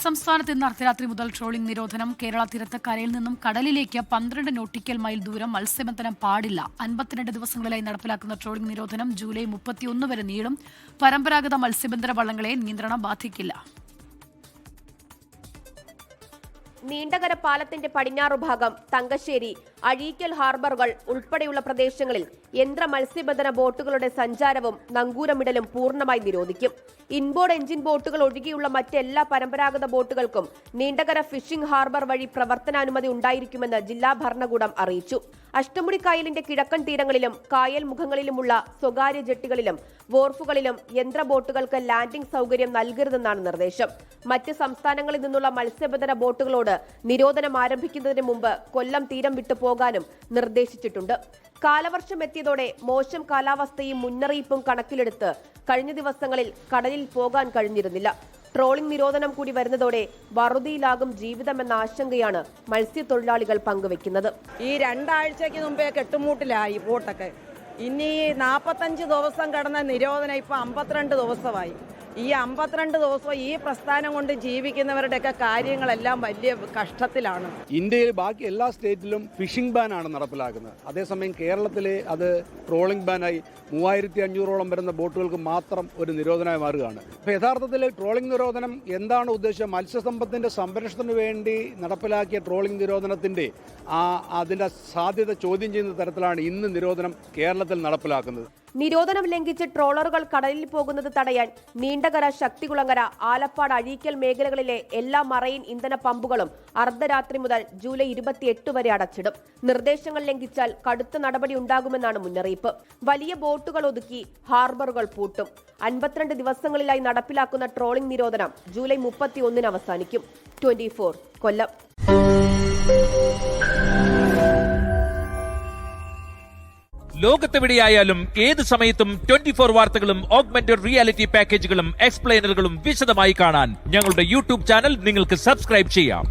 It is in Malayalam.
സംസ്ഥാനത്ത് ഇന്ന് അർദ്ധരാത്രി മുതൽ ട്രോളിംഗ് നിരോധനം. കേരള തീരത്ത് കരയിൽ നിന്നും കടലിലേക്ക് 12 നോട്ടിക്കൽ മൈൽ ദൂരം മത്സ്യബന്ധനം പാടില്ല. 52 ദിവസങ്ങളിലായി നടപ്പിലാക്കുന്ന ട്രോളിംഗ് നിരോധനം ജൂലൈ 31 വരെ നീളും. പരമ്പരാഗത മത്സ്യബന്ധന വള്ളങ്ങളെ നിയന്ത്രണം ബാധിക്കില്ല. നീണ്ടകര പാലത്തിന്റെ പടിഞ്ഞാറു ഭാഗം, തങ്കശ്ശേരി, അഴീക്കൽ ഹാർബറുകൾ ഉൾപ്പെടെയുള്ള പ്രദേശങ്ങളിൽ യന്ത്ര മത്സ്യബന്ധന ബോട്ടുകളുടെ സഞ്ചാരവും നങ്കൂരമിടലും പൂർണ്ണമായി നിരോധിക്കും. ഇൻബോർഡ് എഞ്ചിൻ ബോട്ടുകൾ ഒഴികെയുള്ള മറ്റെല്ലാ പരമ്പരാഗത ബോട്ടുകൾക്കും നീണ്ടകര ഫിഷിംഗ് ഹാർബർ വഴി പ്രവർത്തനാനുമതി ഉണ്ടായിരിക്കുമെന്ന് ജില്ലാ ഭരണകൂടം അറിയിച്ചു. അഷ്ടമുടി കായലിന്റെ കിഴക്കൻ തീരങ്ങളിലും കായൽ മുഖങ്ങളിലുമുള്ള സ്വകാര്യ ജെട്ടികളിലും വോർഫുകളിലും യന്ത്ര ബോട്ടുകൾക്ക് ലാൻഡിംഗ് സൗകര്യം നൽകരുതെന്നാണ് നിർദ്ദേശം. മറ്റ് സംസ്ഥാനങ്ങളിൽ നിന്നുള്ള മത്സ്യബന്ധന ബോട്ടുകളോട് നിരോധനം ആരംഭിക്കുന്നതിന് മുമ്പ് കൊല്ലം തീരം വിട്ടു പോകാനും നിർദ്ദേശിച്ചിട്ടുണ്ട്. കാലവർഷം എത്തിയതോടെ മോശം കാലാവസ്ഥയും മുന്നറിയിപ്പും കണക്കിലെടുത്ത് കഴിഞ്ഞ ദിവസങ്ങളിൽ കടലിൽ പോകാൻ കഴിഞ്ഞിരുന്നില്ല. ട്രോളിംഗ് നിരോധനം കൂടി വരുന്നതോടെ വറുതിയിലാകും ജീവിതമെന്ന ആശങ്കയാണ് മത്സ്യത്തൊഴിലാളികൾ പങ്കുവെക്കുന്നത്. ഈ 2 ആഴ്ചയ്ക്ക് മുമ്പേ കെട്ടുമൂട്ടിലായി ബോട്ടൊക്കെ. ഇനി 45 ദിവസം കടന്ന നിരോധനം ഇപ്പൊ 52 ദിവസമായി. ഈ 52 ദിവസം ഈ പ്രസ്ഥാനം കൊണ്ട് ജീവിക്കുന്നവരുടെയൊക്കെ കാര്യങ്ങളെല്ലാം വലിയ കഷ്ടത്തിലാണ്. ഇന്ത്യയിൽ ബാക്കി എല്ലാ സ്റ്റേറ്റിലും ഫിഷിംഗ് ബാനാണ് നടപ്പിലാക്കുന്നത്. അതേസമയം കേരളത്തിലെ അത് ട്രോളിംഗ് ബാനായി 3500ഓളം വരുന്ന ബോട്ടുകൾക്ക് മാത്രം ഒരു നിരോധനമായി മാറുകയാണ്. അപ്പോൾ യഥാർത്ഥത്തിൽ ട്രോളിംഗ് നിരോധനം എന്താണ് ഉദ്ദേശം? മത്സ്യസമ്പത്തിന്റെ സംരക്ഷണത്തിന് വേണ്ടി നടപ്പിലാക്കിയ ട്രോളിംഗ് നിരോധനത്തിന്റെ അതിന്റെ സാധ്യത ചോദ്യം ചെയ്യുന്ന തരത്തിലാണ് ഇന്ന് നിരോധനം കേരളത്തിൽ നടപ്പിലാക്കുന്നത്. നിരോധനം ലംഘിച്ച് ട്രോളറുകൾ കടലിൽ പോകുന്നത് തടയാൻ നീണ്ടകര, ശക്തികുളങ്ങര, ആലപ്പാട്, അഴീക്കൽ മേഖലകളിലെ എല്ലാ മറൈൻ ഇന്ധന പമ്പുകളും അർദ്ധരാത്രി മുതൽ ജൂലൈ 28 വരെ അടച്ചിടും. നിർദ്ദേശങ്ങൾ ലംഘിച്ചാൽ കടുത്ത നടപടി ഉണ്ടാകുമെന്നാണ് മുന്നറിയിപ്പ്. വലിയ ബോട്ടുകൾ ഒതുക്കി ഹാർബറുകൾ പൂട്ടും. 52 ദിവസങ്ങളിലായി നടപ്പിലാക്കുന്ന ട്രോളിംഗ് നിരോധനം ജൂലൈ 31 അവസാനിക്കും. 24 കൊല്ലം. ലോകത്തെവിടെയായാലും ഏത് സമയത്തും 24 വാർത്തകളും ഓഗ്മെന്റഡ് റിയാലിറ്റി പാക്കേജുകളും എക്സ്പ്ലെയിനറുകളും വിശദമായി കാണാൻ ഞങ്ങളുടെ യൂട്യൂബ് ചാനൽ നിങ്ങൾക്ക് സബ്സ്ക്രൈബ് ചെയ്യാം.